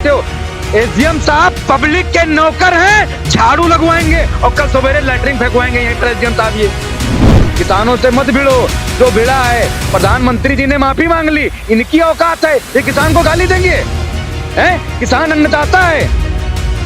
बैठे हो? एसडीएम साहब पब्लिक के नौकर हैं, झाड़ू लगवाएंगे और कल सवेरे लैटरिन फेंकवाएंगे यहीं पर एसडीएम साहब। ये किसानों से मत भिड़ो, जो भिड़ा है प्रधानमंत्री जी ने माफी मांग ली, इनकी औकात है, ये किसान को गाली देंगे? हैं? किसान अन्नदाता है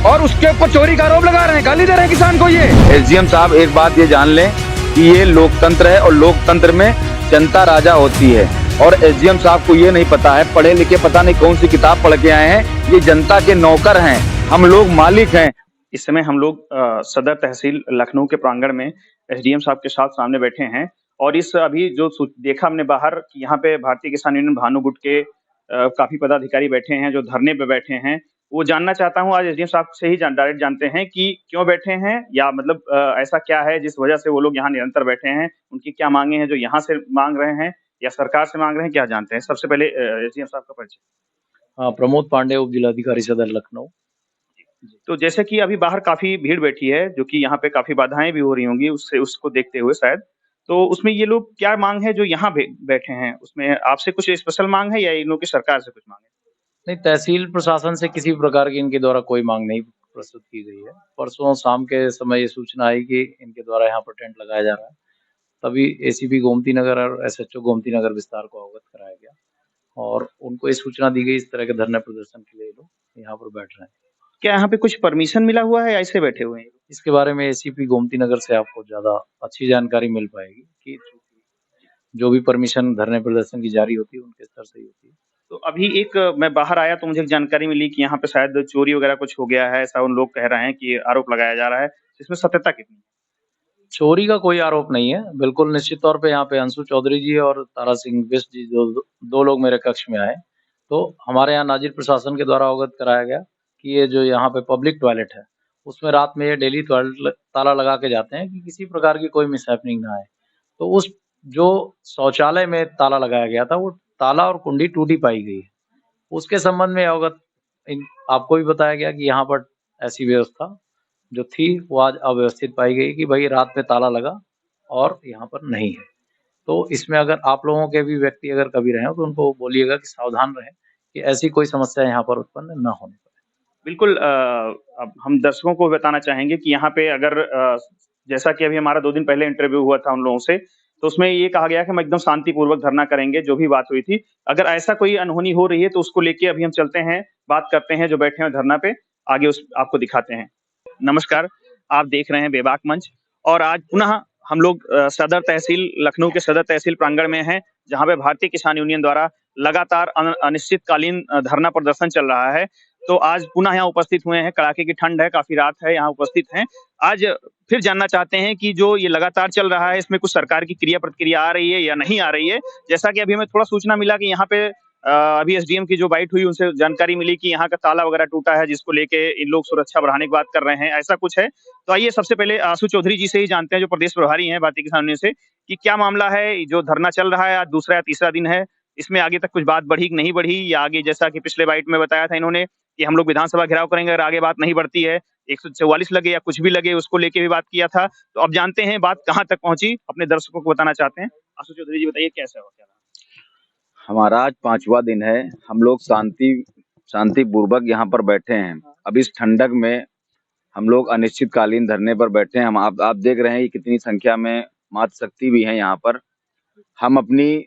और उसके ऊपर चोरी का आरोप लगा रहे हैं, गाली दे रहे हैं किसान को। ये एसडीएम साहब एक बात ये जान लें कि ये लोकतंत्र है और लोकतंत्र में जनता राजा होती है और एसडीएम साहब को ये नहीं पता है, पढ़े लिखे पता नहीं कौन सी किताब पढ़ के आए हैं, ये जनता के नौकर हैं, हम लोग मालिक हैं। इस समय हम लोग सदर तहसील लखनऊ के प्रांगण में एसडीएम साहब के साथ सामने बैठे हैं और इस अभी जो देखा हमने बाहर कि यहाँ पे भारतीय किसान यूनियन भानुगुट के काफी पदाधिकारी बैठे हैं जो धरने पे बैठे हैं। वो जानना चाहता हूँ आज एसडीएम साहब से ही डायरेक्ट जानते हैं कि क्यों बैठे हैं या मतलब ऐसा क्या है जिस वजह से वो लोग यहाँ निरंतर बैठे हैं, उनकी क्या मांगे हैं जो यहाँ से मांग रहे हैं या सरकार से मांग रहे हैं, क्या जानते हैं? सबसे पहले एसडीएम साहब का परिचय। हाँ, प्रमोद पांडे, उप जिलाधिकारी सदर लखनऊ। तो जैसे कि अभी बाहर काफी भीड़ बैठी है जो कि यहाँ पे काफी बाधाएं भी हो रही होंगी उससे उसको देखते हुए शायद, तो उसमें ये लोग क्या मांग है जो यहाँ बैठे हैं, उसमें आपसे कुछ स्पेशल मांग है या इन लोग की सरकार से कुछ मांग है? नहीं, तहसील प्रशासन से किसी प्रकार की इनके द्वारा कोई मांग नहीं प्रस्तुत की गई है। परसों शाम के समय ये सूचना आई कि इनके द्वारा यहाँ पर टेंट लगाया जा रहा है, तभी एसीपी गोमती नगर और एसएचओ गोमती नगर विस्तार को अवगत कराया गया और उनको ये सूचना दी गई इस तरह के धरने प्रदर्शन के लिए लोग यहाँ पर बैठ रहे हैं। क्या यहाँ पे कुछ परमिशन मिला हुआ है या ऐसे बैठे हुए हैं? इसके बारे में एसीपी गोमती नगर से आपको ज्यादा अच्छी जानकारी मिल पाएगी कि जो भी परमिशन धरने प्रदर्शन की जारी होती है उनके स्तर से ही होती है। तो अभी एक मैं बाहर आया तो मुझे एक जानकारी मिली कि यहाँ पे शायद चोरी वगैरह कुछ हो गया है, ऐसा उन लोग कह रहे हैं कि आरोप लगाया जा रहा है, इसमें सत्यता कितनी है? चोरी का कोई आरोप नहीं है, बिल्कुल निश्चित तौर पे यहाँ पे अंशु चौधरी जी और तारा सिंह बिष्ट जी दो लोग मेरे कक्ष में आए, तो हमारे यहाँ नाजिर प्रशासन के द्वारा अवगत कराया गया कि ये जो यहाँ पे पब्लिक टॉयलेट है उसमें रात में ये डेली टॉयलेट ताला लगा के जाते हैं कि किसी प्रकार की कोई मिसहैपनिंग ना आए। तो उस जो शौचालय में ताला लगाया गया था वो ताला और कुंडी टूटी पाई गई है। उसके संबंध में अवगत आपको भी बताया गया कि यहाँ पर ऐसी व्यवस्था जो थी वो आज अव्यवस्थित पाई गई कि भाई रात में ताला लगा और यहाँ पर नहीं है। तो इसमें अगर आप लोगों के भी व्यक्ति अगर कभी रहे हो तो उनको बोलिएगा कि सावधान रहें कि ऐसी कोई समस्या यहाँ पर उत्पन्न न होने पाए। बिल्कुल अब हम दर्शकों को बताना चाहेंगे कि यहाँ पे अगर जैसा कि अभी हमारा 2 दिन पहले इंटरव्यू हुआ था उन लोगों से, तो उसमें ये कहा गया कि हम एकदम शांतिपूर्वक धरना करेंगे, जो भी बात हुई थी। अगर ऐसा कोई अनहोनी हो रही है तो उसको लेके अभी हम चलते हैं, बात करते हैं जो बैठे हैं धरना पे, आगे उस आपको दिखाते हैं। नमस्कार, आप देख रहे हैं बेबाक मंच और आज पुनः हम लोग सदर तहसील लखनऊ के सदर तहसील प्रांगण में हैं, जहाँ पे भारतीय किसान यूनियन द्वारा लगातार अनिश्चितकालीन धरना प्रदर्शन चल रहा है। तो आज पुनः यहाँ उपस्थित हुए हैं, कड़ाके की ठंड है, काफी रात है, यहाँ उपस्थित हैं। आज फिर जानना चाहते हैं कि जो ये लगातार चल रहा है इसमें कुछ सरकार की क्रिया प्रतिक्रिया आ रही है या नहीं आ रही है। जैसा कि अभी हमें थोड़ा सूचना मिला कि यहाँ पे अभी एसडीएम की जो बाइट हुई उनसे जानकारी मिली कि यहाँ का ताला वगैरह टूटा है, जिसको लेके इन लोग सुरक्षा बढ़ाने की बात कर रहे हैं, ऐसा कुछ है। तो आइए सबसे पहले आशु चौधरी जी से ही जानते हैं जो प्रदेश प्रभारी हैं भारतीय किसान यूनियन से, कि क्या मामला है, जो धरना चल रहा है आज दूसरा या तीसरा दिन है, इसमें आगे तक कुछ बात बढ़ी कि नहीं बढ़ी, या आगे जैसा कि पिछले बाइट में बताया था इन्होंने कि हम लोग विधानसभा घेराव करेंगे, अगर आगे बात नहीं बढ़ती है 144 लगे या कुछ भी लगे उसको लेके भी बात किया था। तो अब जानते हैं बात कहाँ तक पहुंची, अपने दर्शकों को बताना चाहते हैं। आशु चौधरी जी बताइए कैसा हो क्या? हमारा आज 5वां दिन है, हम लोग शांतिपूर्वक यहाँ पर बैठे हैं। अब इस ठंडक में हम लोग अनिश्चितकालीन धरने पर बैठे हैं। हम आप देख रहे हैं कि कितनी संख्या में मातृशक्ति भी है यहाँ पर। हम अपनी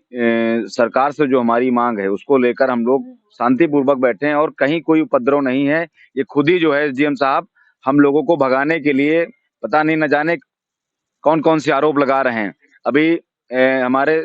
सरकार से जो हमारी मांग है उसको लेकर हम लोग शांतिपूर्वक बैठे हैं और कहीं कोई उपद्रव नहीं है। ये खुद ही जो है एसडीएम साहब हम लोगों को भगाने के लिए पता नहीं न जाने कौन कौन से आरोप लगा रहे हैं। अभी हमारे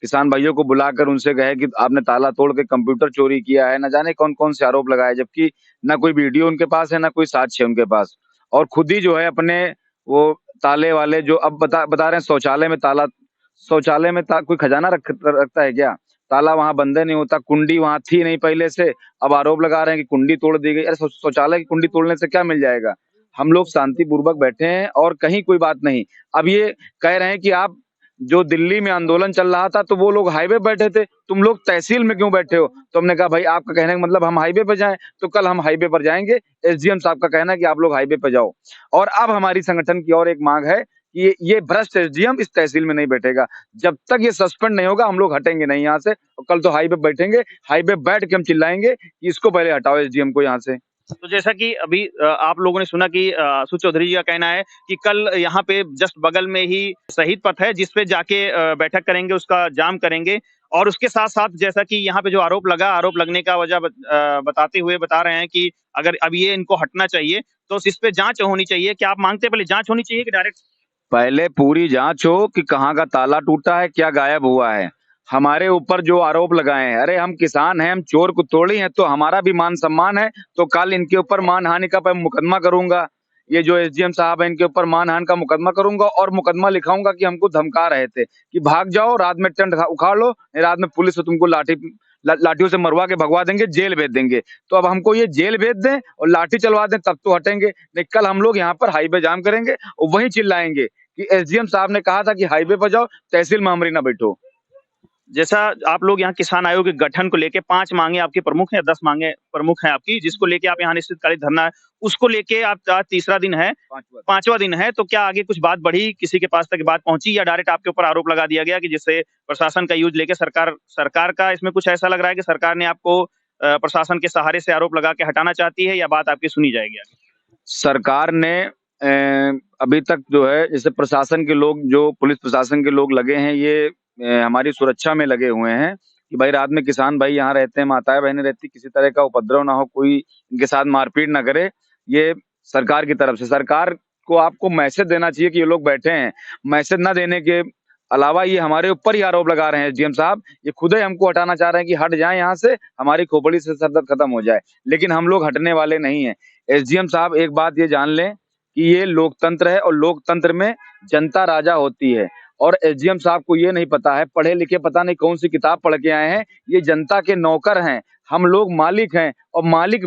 किसान भाइयों को बुलाकर उनसे कहे कि आपने ताला तोड़ के कंप्यूटर चोरी किया है, न जाने कौन कौन से आरोप लगाए, जबकि ना कोई वीडियो उनके पास है, ना कोई साक्ष्य है उनके पास। और खुद ही जो है अपने वो ताले वाले जो अब बता रहे हैं शौचालय में कोई खजाना रखता है क्या? ताला वहां बंद नहीं होता, कुंडी वहां थी नहीं पहले से, अब आरोप लगा रहे हैं कि कुंडी तोड़ दी गई। अरे शौचालय की कुंडी तोड़ने से क्या मिल जाएगा? हम लोग शांतिपूर्वक बैठे हैं और कहीं कोई बात नहीं। अब ये कह रहे हैं कि आप जो दिल्ली में आंदोलन चल रहा था तो वो लोग हाईवे बैठे थे, तुम लोग तहसील में क्यों बैठे हो? तो हमने कहा भाई आपका कहने का मतलब हम हाईवे पर जाएं, तो कल हम हाईवे पर जाएंगे। एसडीएम साहब का कहना है कि आप लोग हाईवे पर जाओ। और अब हमारी संगठन की और एक मांग है कि ये भ्रष्ट एसडीएम इस तहसील में नहीं बैठेगा। जब तक ये सस्पेंड नहीं होगा हम लोग हटेंगे नहीं यहाँ से, और कल तो हाईवे बैठेंगे, हाईवे बैठ के हम चिल्लाएंगे कि इसको पहले हटाओ एसडीएम को यहाँ से। तो जैसा कि अभी आप लोगों ने सुना कि आशु चौधरी जी का कहना है कि कल यहाँ पे जस्ट बगल में ही शहीद पथ है जिसपे जाके बैठक करेंगे, उसका जाम करेंगे, और उसके साथ साथ जैसा कि यहाँ पे जो आरोप लगा, आरोप लगने का वजह बताते हुए बता रहे हैं कि अगर अब ये इनको हटना चाहिए तो इस पे जांच होनी चाहिए। क्या आप मांगते हैं पहले जांच होनी चाहिए कि डायरेक्ट? पहले पूरी जांच हो कि कहाँ का ताला टूटा है, क्या गायब हुआ है। हमारे ऊपर जो आरोप लगाए हैं, अरे हम किसान हैं, हम चोर कुतोड़ी हैं, तो हमारा भी मान सम्मान है। तो कल इनके ऊपर मानहानि का मुकदमा करूंगा, ये जो एसडीएम साहब है इनके ऊपर मानहानि का मुकदमा करूंगा, और मुकदमा लिखाऊंगा कि हमको धमका रहे थे कि भाग जाओ, रात में टेंट उखाड़ लो, रात में पुलिस से तुमको लाठियों से मरवा के भगवा देंगे, जेल भेज देंगे। तो अब हमको ये जेल भेज दें और लाठी चलवा दें तब तो हटेंगे नहीं। कल हम लोग यहाँ पर हाईवे जाम करेंगे और वहीं चिल्लाएंगे कि एसडीएम साहब ने कहा था कि हाईवे पर जाओ, तहसील में हमारी ना बैठो। जैसा आप लोग यहाँ किसान आयोग के गठन को लेके 5 मांगे आपकी प्रमुख है, 10 मांगे प्रमुख हैं आपकी, जिसको लेके आप यहाँ अनिश्चितकालीन धरना है, उसको लेके आप आज तीसरा दिन है, पांचवा दिन है, तो क्या आगे कुछ बात बढ़ी, किसी के पास तक बात पहुंची, या डायरेक्ट आपके ऊपर आरोप लगा दिया गया कि जिससे प्रशासन का यूज लेके सरकार का इसमें कुछ ऐसा लग रहा है कि सरकार ने आपको प्रशासन के सहारे से आरोप लगा के हटाना चाहती है, या बात आपकी सुनी जाएगी आगे? सरकार ने अभी तक जो है, जैसे प्रशासन के लोग, जो पुलिस प्रशासन के लोग लगे हैं, ये हमारी सुरक्षा में लगे हुए हैं कि भाई रात में किसान भाई यहाँ रहते हैं, माताएं बहनें रहती, किसी तरह का उपद्रव ना हो, कोई इनके साथ मारपीट ना करे। ये सरकार की तरफ से, सरकार को आपको मैसेज देना चाहिए कि ये लोग बैठे हैं। मैसेज ना देने के अलावा ये हमारे ऊपर ही आरोप लगा रहे हैं एसडीएम साहब, ये खुद ही हमको हटाना चाह रहे हैं कि हट जाए यहाँ से, हमारी खोपड़ी से सरदर्द खत्म हो जाए, लेकिन हम लोग हटने वाले नहीं है। एसडीएम साहब एक बात ये जान लें कि ये लोकतंत्र है और लोकतंत्र में जनता राजा होती है, और एसडीएम साहब को ये नहीं पता है, पढ़े लिखे पता नहीं कौन सी किताब पढ़ के आए हैं, ये जनता के नौकर हैं, हम लोग मालिक हैं, और मालिक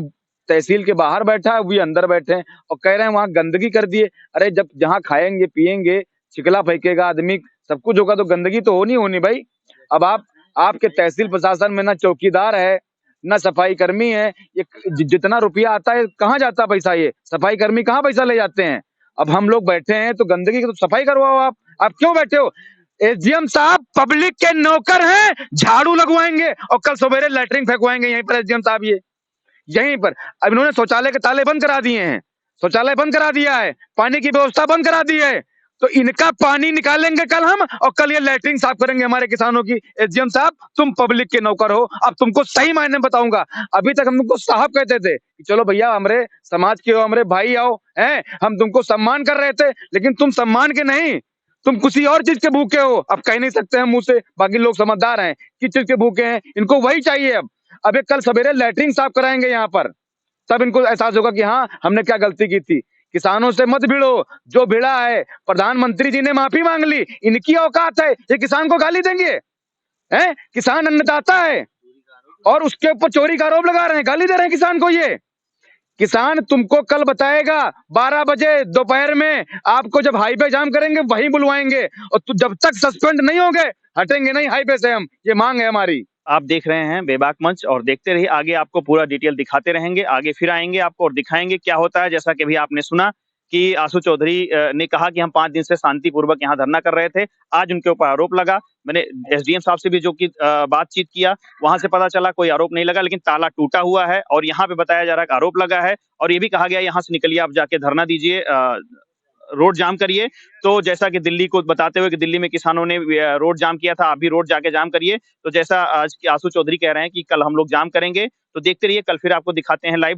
तहसील के बाहर बैठा है, वो अंदर बैठे हैं और कह रहे हैं वहां गंदगी कर दिए। अरे जब जहां खाएंगे पिएंगे, चिकला फेंकेगा आदमी, सब कुछ होगा, तो गंदगी तो होनी भाई। अब आपके तहसील प्रशासन में ना चौकीदार है, ना सफाई कर्मी है, ये जितना रुपया आता है कहाँ जाता है पैसा, ये सफाई कर्मी कहाँ पैसा ले जाते हैं। अब हम लोग बैठे हैं तो गंदगी की तो सफाई करवाओ आप क्यों बैठे हो? एसडीएम साहब पब्लिक के नौकर हैं, झाड़ू लगवाएंगे और कल सवेरे लैटरिन फेंकवाएंगे यहीं पर एसडीएम साहब, ये यहीं पर। अब इन्होंने शौचालय के ताले बंद करा दिए हैं, शौचालय बंद करा दिया है, पानी की व्यवस्था बंद करा दी है, तो इनका पानी निकालेंगे कल हम, और कल ये लैटरिन साफ करेंगे हमारे किसानों की। एसडीएम साहब तुम पब्लिक के नौकर हो, अब तुमको सही मायने में बताऊंगा। अभी तक हम तुमको साहब कहते थे कि चलो भैया हमारे समाज के हो, हमारे भाई आओ, हैं हम तुमको सम्मान कर रहे थे, लेकिन तुम सम्मान के नहीं, तुम किसी और चीज के भूखे हो। अब कह नहीं सकते हम मुंह से, बाकी लोग समझदार हैं किस चीज के भूखे हैं, इनको वही चाहिए। अब एक कल सवेरे लैटरिन साफ कराएंगे यहाँ पर, तब इनको एहसास होगा कि हाँ हमने क्या गलती की थी। किसानों से मत भिड़ो, जो भिड़ा है प्रधानमंत्री जी ने माफी मांग ली, इनकी औकात है, ये किसान को गाली देंगे? हैं, किसान अन्नदाता है और उसके ऊपर चोरी का आरोप लगा रहे हैं, गाली दे रहे हैं किसान को। ये किसान तुमको कल बताएगा 12 बजे दोपहर में, आपको जब हाईवे जाम करेंगे वहीं बुलवाएंगे, और जब तक सस्पेंड नहीं होंगे हटेंगे नहीं हाईवे से हम, ये मांग है हमारी। आप देख रहे हैं बेबाक मंच, और देखते रहिए, आगे आपको पूरा डिटेल दिखाते रहेंगे, आगे फिर आएंगे आपको और दिखाएंगे क्या होता है। जैसा कि अभी आपने सुना कि आशु चौधरी ने कहा कि हम 5 दिन से शांतिपूर्वक यहाँ धरना कर रहे थे, आज उनके ऊपर आरोप लगा। मैंने एसडीएम साहब से भी जो कि बातचीत किया, वहां से पता चला कोई आरोप नहीं लगा, लेकिन ताला टूटा हुआ है, और यहाँ पे बताया जा रहा है कि आरोप लगा है, और ये भी कहा गया यहाँ से निकलिए, आप जाके धरना दीजिए, रोड जाम करिए। तो जैसा कि दिल्ली को बताते हुए कि दिल्ली में किसानों ने रोड जाम किया था, आप भी रोड जाके जाम करिए। तो जैसा आज आशु चौधरी कह रहे हैं कि कल हम लोग जाम करेंगे, तो देखते रहिए, कल फिर आपको दिखाते हैं लाइव।